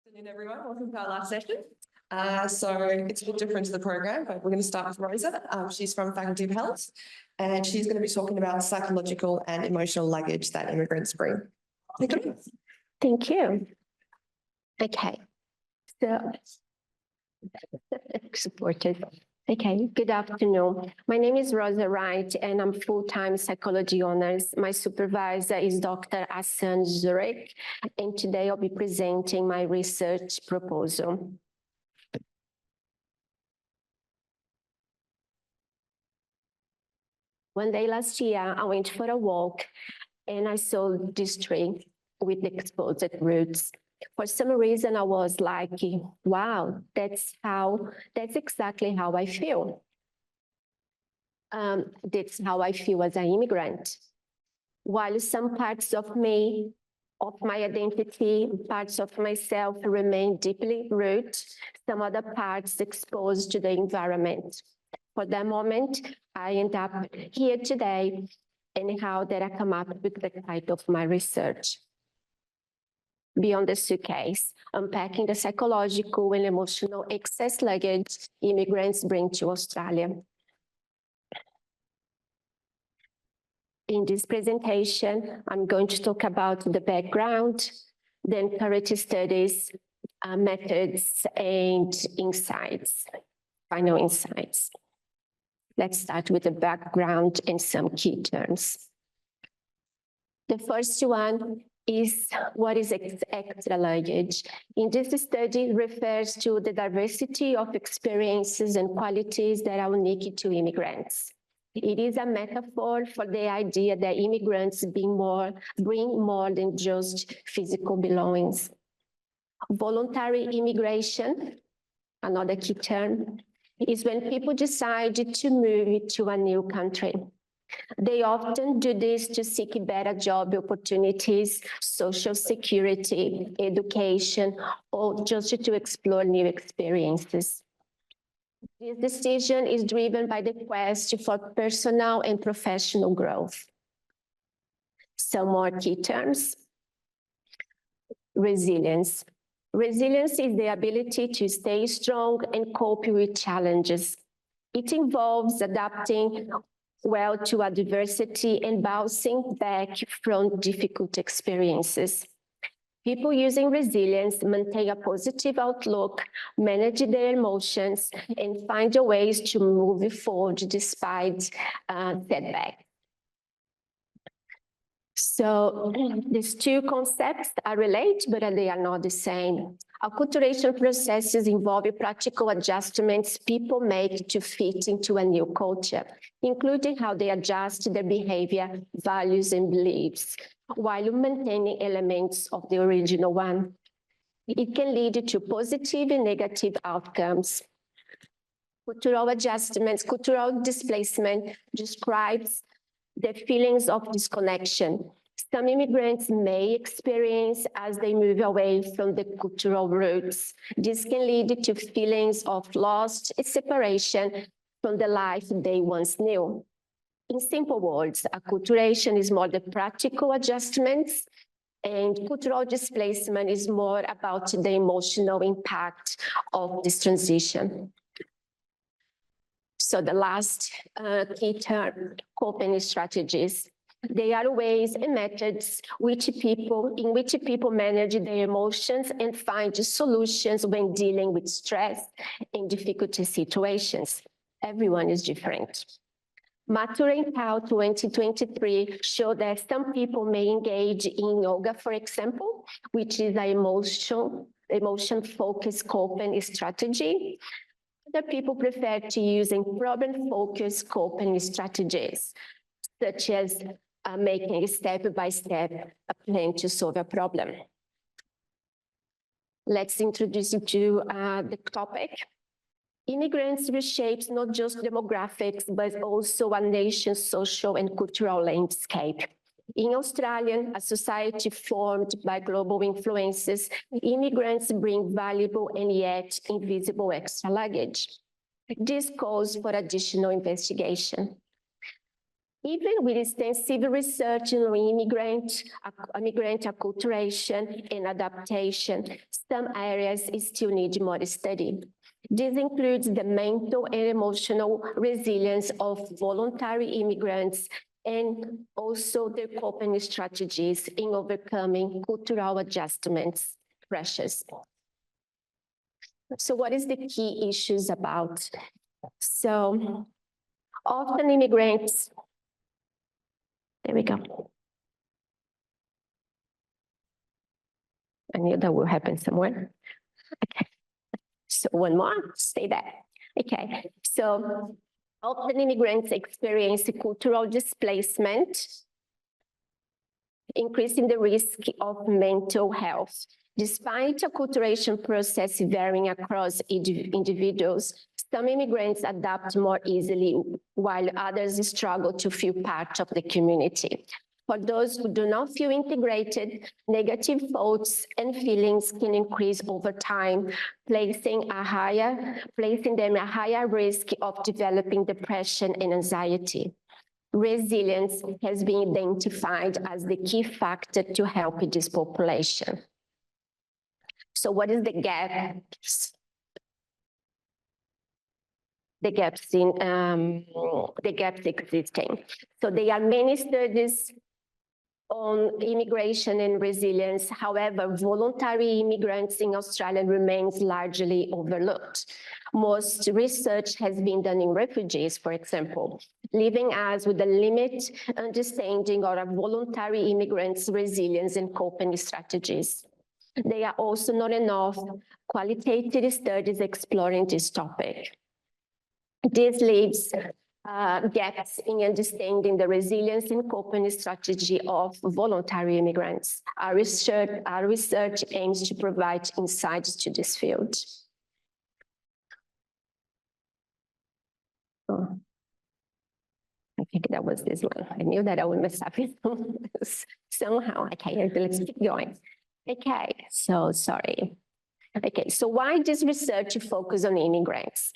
Afternoon, everyone. Welcome to our last session. So it's a bit different to the program, but we're going to start with Rosa. She's from Faculty of Health, and she's going to be talking about psychological and emotional luggage that immigrants bring. Thank you. Okay, so supported. Okay, good afternoon. My name is Rosa Wright, and I'm full-time psychology honors. My supervisor is Dr. Rosa Wright, and today I'll be presenting my research proposal. One day last year, I went for a walk, and I saw this tree with exposed roots. For some reason, I was like, wow, that's exactly how I feel. That's how I feel as an immigrant. While some parts of me, of my identity, parts of myself remain deeply rooted, some other parts exposed to the environment. For that moment, I end up here today, and how did I come up with the title of my research? Beyond the Suitcase, Unpacking the Psychological and Emotional Excess Luggage Immigrants Bring to Australia. In this presentation, I'm going to talk about the background, then current studies, methods, and insights, final insights. Let's start with the background and some key terms. The first one is what is extra luggage. In this study, refers to the diversity of experiences and qualities that are unique to immigrants. It is a metaphor for the idea that immigrants bring more than just physical belongings. Voluntary immigration, another key term, is when people decide to move to a new country. They often do this to seek better job opportunities, social security, education, or just to explore new experiences. This decision is driven by the quest for personal and professional growth. Some more key terms. Resilience. Resilience is the ability to stay strong and cope with challenges. It involves adapting well to adversity and bouncing back from difficult experiences. People using resilience maintain a positive outlook, manage their emotions, and find ways to move forward despite setbacks. So these two concepts are related, but they are not the same. Acculturation processes involve practical adjustments people make to fit into a new culture, including how they adjust their behavior, values, and beliefs, while maintaining elements of the original one. It can lead to positive and negative outcomes. Cultural adjustments, cultural displacement describes the feelings of disconnection some immigrants may experience as they move away from the cultural roots. This can lead to feelings of loss and separation from the life they once knew. In simple words, acculturation is more the practical adjustments, and cultural displacement is more about the emotional impact of this transition. So the last key term, coping strategies. They are ways and methods in which people manage their emotions and find solutions when dealing with stress and difficult situations. Everyone is different. Maturing Pal 2023 showed that some people may engage in yoga, for example, which is an emotion-focused coping strategy. Other people prefer to use problem-focused coping strategies, such as making a step-by-step plan to solve a problem. Let's introduce you to the topic. Immigrants reshapes not just demographics, but also a nation's social and cultural landscape. In Australia, a society formed by global influences, immigrants bring valuable and yet invisible extra luggage. This calls for additional investigation. Even with extensive research on immigrant acculturation and adaptation, some areas still need more study. This includes the mental and emotional resilience of voluntary immigrants and also their coping strategies in overcoming cultural adjustments pressures. So what is the key issues about? So often immigrants, there we go. I knew that would happen somewhere. Okay. So one more, stay there. Okay, so often immigrants experience cultural displacement, increasing the risk of mental health. Despite a acculturation process varying across individuals, some immigrants adapt more easily, while others struggle to feel part of the community. For those who do not feel integrated, negative thoughts and feelings can increase over time, placing them at higher risk of developing depression and anxiety. Resilience has been identified as the key factor to help this population. So what is the gaps? The gaps existing. So there are many studies on immigration and resilience. However, voluntary immigrants in Australia remains largely overlooked. Most research has been done in refugees, for example, leaving us with a limited understanding of voluntary immigrants' resilience and coping strategies. There are also not enough qualitative studies exploring this topic. This leaves gaps in understanding the resilience and coping strategy of voluntary immigrants. Our research aims to provide insights to this field. Oh, I think that was this one. I knew that I would mess up somehow. Okay, let's keep going. Okay, so sorry. Okay, so why does research focus on immigrants?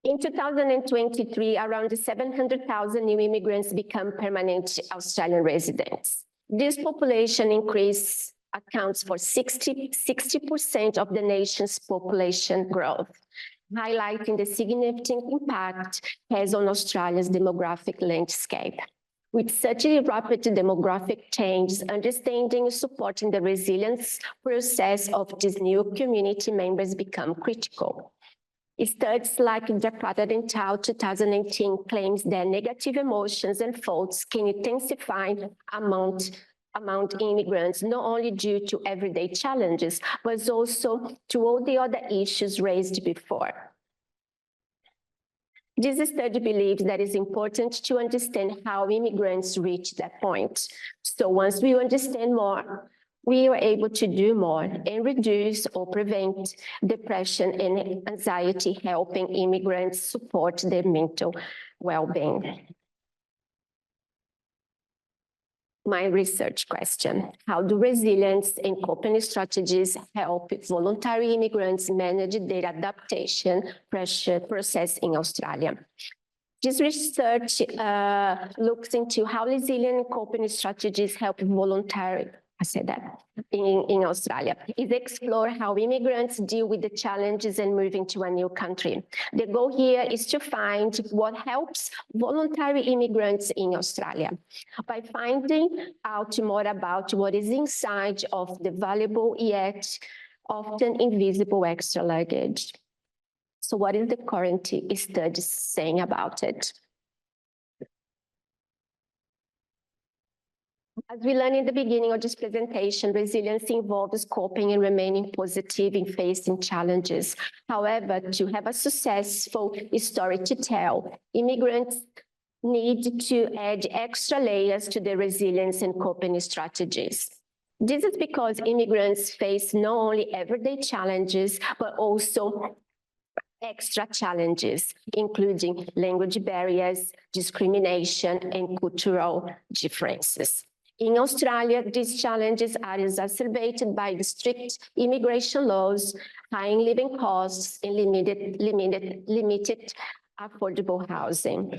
In 2023, around 700,000 new immigrants become permanent Australian residents. This population increase accounts for 60% of the nation's population growth, highlighting the significant impact it has on Australia's demographic landscape. With such a rapid demographic change, understanding and supporting the resilience process of these new community members become critical. Studies like Jakarta and Tao 2018 claims that negative emotions and thoughts can intensify among immigrants, not only due to everyday challenges, but also to all the other issues raised before. This study believes that it's important to understand how immigrants reach that point. So once we understand more, we are able to do more and reduce or prevent depression and anxiety, helping immigrants support their mental well-being. My research question: how do resilience and coping strategies help voluntary immigrants manage their adaptation process in Australia? This research looks into how resilient and coping strategies help voluntary in Australia. It explores how immigrants deal with the challenges and moving to a new country. The goal here is to find what helps voluntary immigrants in Australia by finding out more about what is inside of the valuable yet often invisible extra luggage. So what is the current study saying about it? As we learned in the beginning of this presentation, resilience involves coping and remaining positive in facing challenges. However, to have a successful story to tell, immigrants need to add extra layers to their resilience and coping strategies. This is because immigrants face not only everyday challenges, but also extra challenges, including language barriers, discrimination, and cultural differences. In Australia, these challenges are exacerbated by the strict immigration laws, high living costs, and limited affordable housing.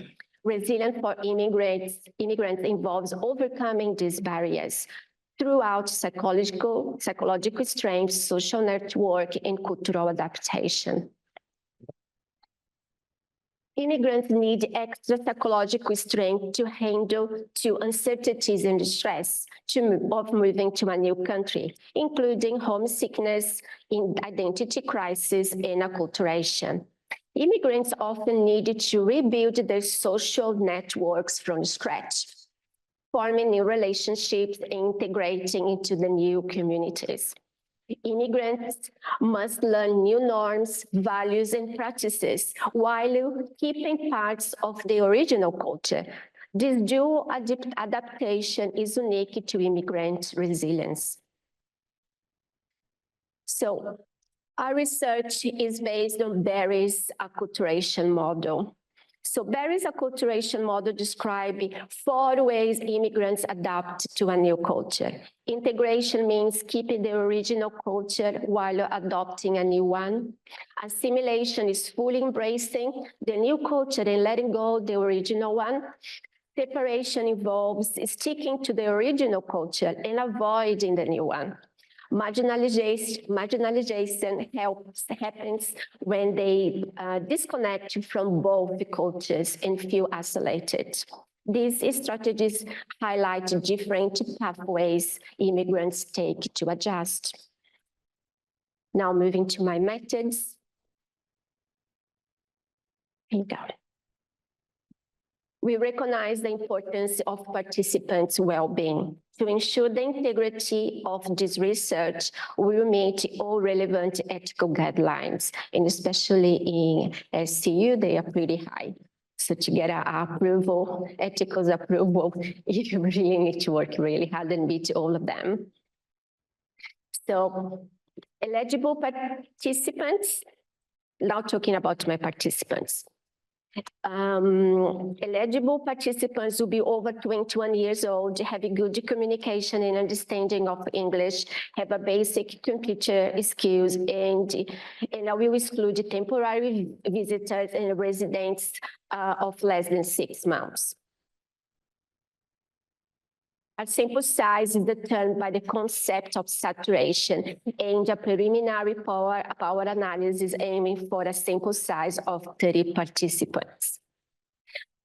Resilience for immigrants involves overcoming these barriers throughout psychological strength, social network, and cultural adaptation. Immigrants need extra psychological strength to handle uncertainties and stress of moving to a new country, including homesickness, identity crisis, and acculturation. Immigrants often need to rebuild their social networks from scratch, forming new relationships and integrating into the new communities. Immigrants must learn new norms, values, and practices while keeping parts of the original culture. This dual adaptation is unique to immigrant resilience. So, our research is based on Barry's acculturation model. So Barry's acculturation model describes 4 ways immigrants adapt to a new culture. Integration means keeping the original culture while adopting a new one. Assimilation is fully embracing the new culture and letting go the original one. Separation involves sticking to the original culture and avoiding the new one. Marginalization happens when they disconnect from both cultures and feel isolated. These strategies highlight different pathways immigrants take to adjust. Now moving to my methods. Here you go. We recognize the importance of participants' well-being. To ensure the integrity of this research, we will meet all relevant ethical guidelines, and especially in SCU, they are pretty high. So to get approval, ethical approval, you really need to work really hard and beat all of them. So eligible participants, now talking about my participants. Eligible participants will be over 21 years old, have a good communication and understanding of English, have a basic computer skills, and I will exclude temporary visitors and residents of less than 6 months. A sample size is determined by the concept of saturation, and a preliminary power analysis aiming for a sample size of 30 participants.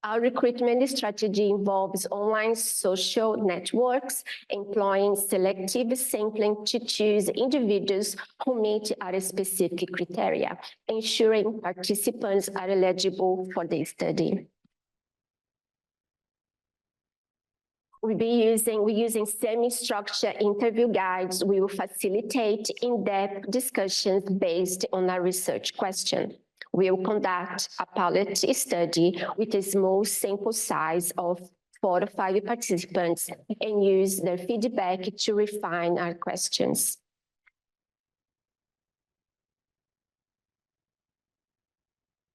Our recruitment strategy involves online social networks, employing selective sampling to choose individuals who meet our specific criteria, ensuring participants are eligible for the study. We're using semi-structured interview guides. We will facilitate in-depth discussions based on our research question. We will conduct a pilot study with a small sample size of 4 to 5 participants and use their feedback to refine our questions.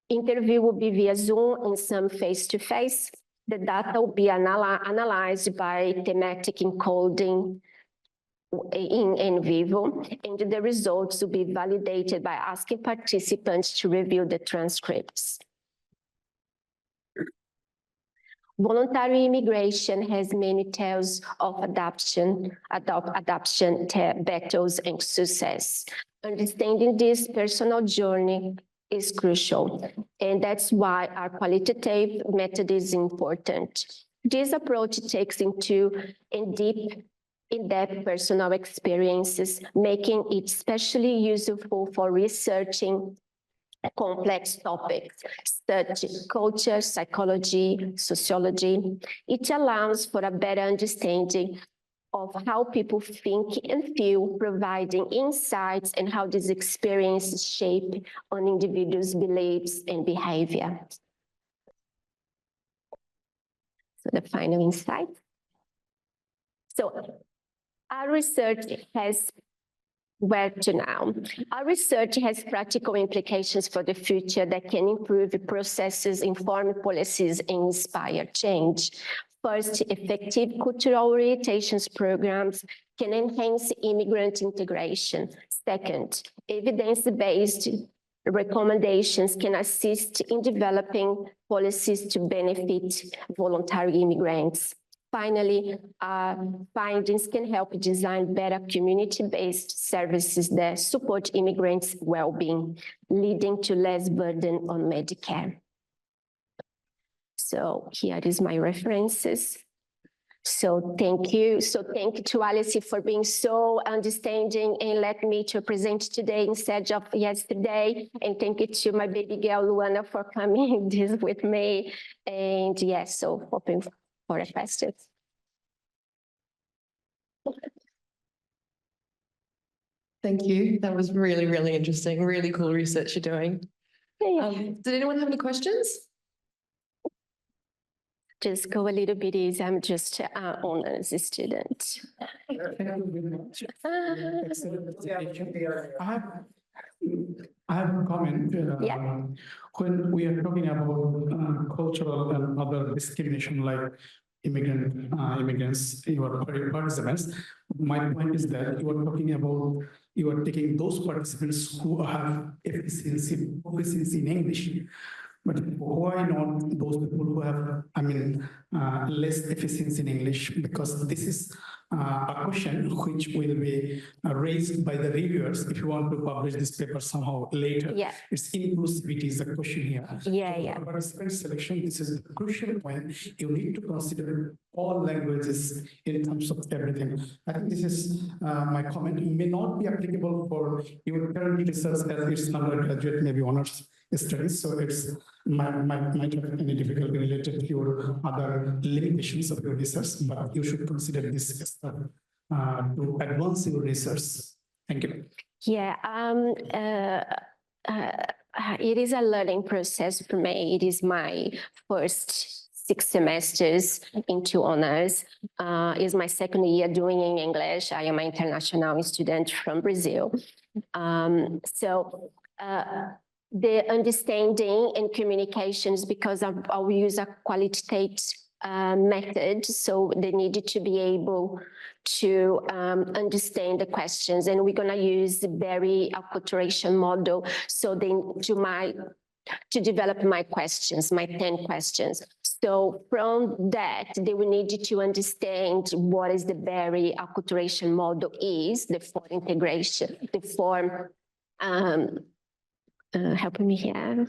Interview will be via Zoom and some face-to-face. The data will be analyzed by thematic encoding in vivo, and the results will be validated by asking participants to review the transcripts. Voluntary immigration has many tales of adoption battles and success. Understanding this personal journey is crucial, and that's why our qualitative method is important. This approach takes into in-depth personal experiences, making it especially useful for researching complex topics such as culture, psychology, sociology. It allows for a better understanding of how people think and feel, providing insights and how these experiences shape on individuals' beliefs and behavior. So the final insight. So our research has where to now. Our research has practical implications for the future that can improve processes, inform policies, and inspire change. First, effective cultural orientations programs can enhance immigrant integration. Second, evidence-based recommendations can assist in developing policies to benefit voluntary immigrants. Finally, findings can help design better community-based services that support immigrants' well-being, leading to less burden on Medicare. So here is my references. So thank you. So thank you to Alice for being so understanding and let me to present today instead of yesterday. And thank you to my baby girl, Luana, for coming this with me. And yes, so hoping for the best. Thank you. That was really, really interesting. Really cool research you're doing. Did anyone have any questions? Just go a little bit easy. I'm just an honors student. I have a comment. Yeah. When we are talking about cultural and other discrimination like immigrants, your participants, my point is that you are talking about, you are taking those participants who have proficiency in English. But why not those people who have, less efficiency in English? Because this is a question which will be raised by the reviewers if you want to publish this paper somehow later. Yeah. It's inclusivity is the question here. Yeah, So yeah. for participant selection, this is a crucial point. You need to consider all languages in terms of everything. I think this is my comment. It may not be applicable for your current research as it's undergraduate, maybe honors studies. So it's might have any difficulty related to your other limitations of your research, but you should consider this as to advance your research. Thank you. Yeah, it is a learning process for me. It is my first 6 semesters into honors. Is my second year doing in English. I am an international student from Brazil. The understanding and communications, because I'll use a qualitative method, so they needed to be able to understand the questions, and we're going to use the Berry acculturation model so to develop my questions, my 10 questions. So from that, they will need to understand what is the Berry acculturation model is, the form integration, the form, help me here.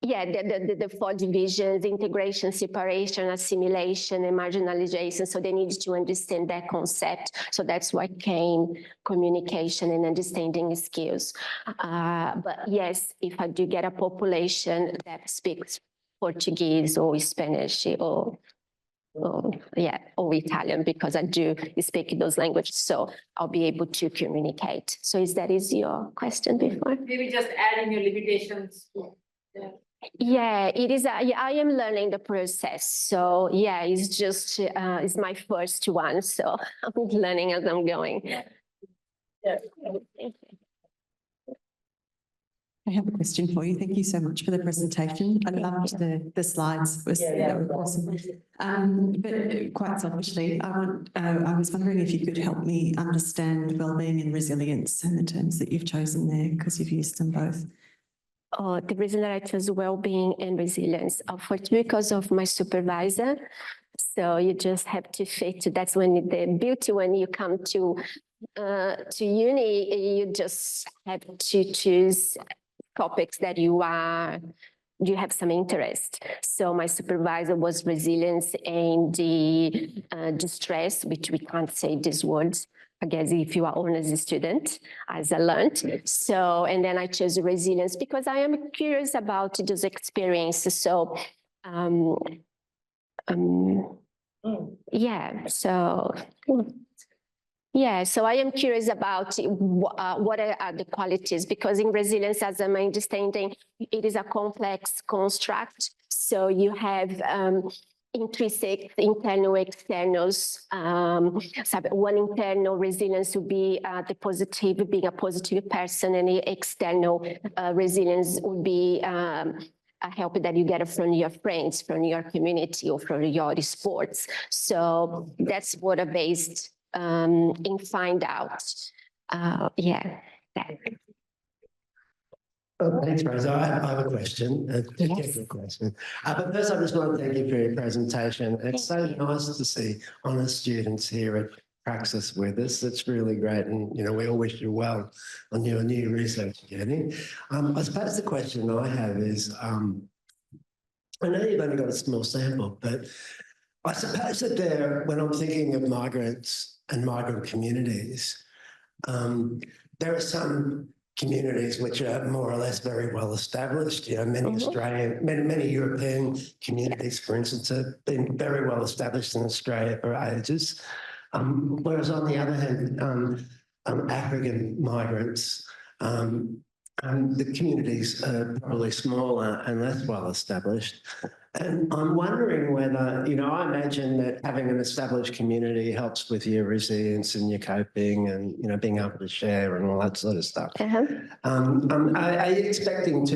Yeah, the 4 divisions: integration, separation, assimilation, and marginalization. So they need to understand that concept. So that's why came communication and understanding skills. But yes, if I do get a population that speaks Portuguese or Spanish or Italian, because I do speak those languages, so I'll be able to communicate. So that is your question before? Maybe just adding your limitations. Yeah, it is. I am learning the process. So yeah, it's just it's my first one, so I'm learning as I'm going. Yeah. I have a question for you. Thank you so much for the presentation. I loved the slides. They were awesome. But quite selfishly, I was wondering if you could help me understand wellbeing and resilience and the terms that you've chosen there, because you've used them both. Oh, the reason that I chose well-being and resilience, because of my supervisor. So you just have to fit. That's when the beauty when you come to uni, you just have to choose topics that you have some interest. So my supervisor was resilience and the distress, which we can't say these words, I guess, if you are honors student, as I learned. So, and then I chose resilience because I am curious about those experiences. So, yeah, so... Yeah, so I am curious about what are the qualities, because in resilience, as I'm understanding, it is a complex construct. So you have intrinsic, internal, externals. One internal resilience would be the positive, being a positive person, and the external resilience would be a help that you get from your friends, from your community, or from your sports. So that's what I based and find out. Yeah. Thanks, Rosa. I have a question, a technical question. But first, I just want to thank you for your presentation. It's so nice to see honest students here at Praxis with us. It's really great. And, you know, we all wish you well on your new research journey. I suppose the question I have is, I know you've only got a small sample, but I suppose that when I'm thinking of migrants and migrant communities, there are some communities which are more or less very well established. You know, many Australian, many European communities, for instance, have been very well established in Australia for ages. Whereas on the other hand, African migrants, the communities are probably smaller and less well established. And I'm wondering whether, you know, I imagine that having an established community helps with your resilience and your coping and, you know, being able to share and all that sort of stuff. Are you expecting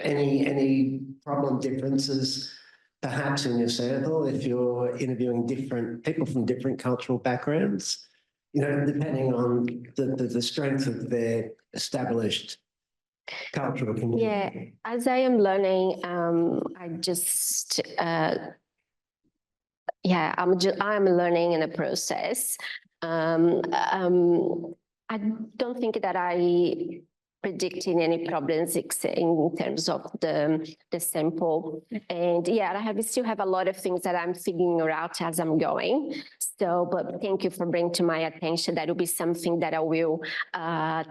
any problem differences perhaps in your sample if you're interviewing different people from different cultural backgrounds? You know, depending on the strength of their established cultural community. Yeah, as I am learning, I'm learning in a process. I don't think that I predicting any problems in terms of the sample. And yeah, I still have a lot of things that I'm figuring out as I'm going. So, but thank you for bringing to my attention. That will be something that I will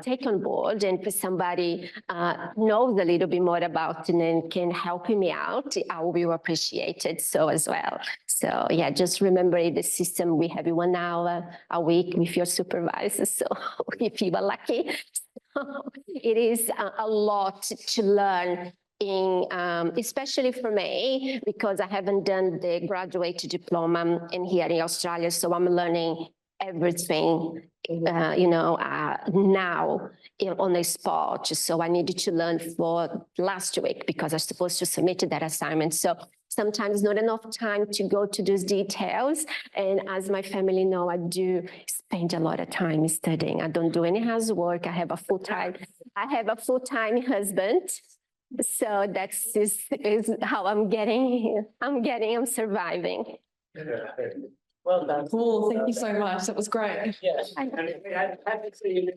take on board. And if somebody knows a little bit more about it and can help me out, I will appreciate it so as well. So yeah, just remember the system, we have 1 hour a week with your supervisor. So if you are lucky, it is a lot to learn in, especially for me, because I haven't done the graduate diploma in here in Australia. So I'm learning everything, you know, now on the spot. So I needed to learn for last week because I was supposed to submit that assignment. So sometimes not enough time to go to those details. And as my family know, I do spend a lot of time studying. I don't do any housework. I have a full-time husband. So that's is how I'm surviving. Well done. Cool, thank you so much. That was great. Yes. And we had happy to see you.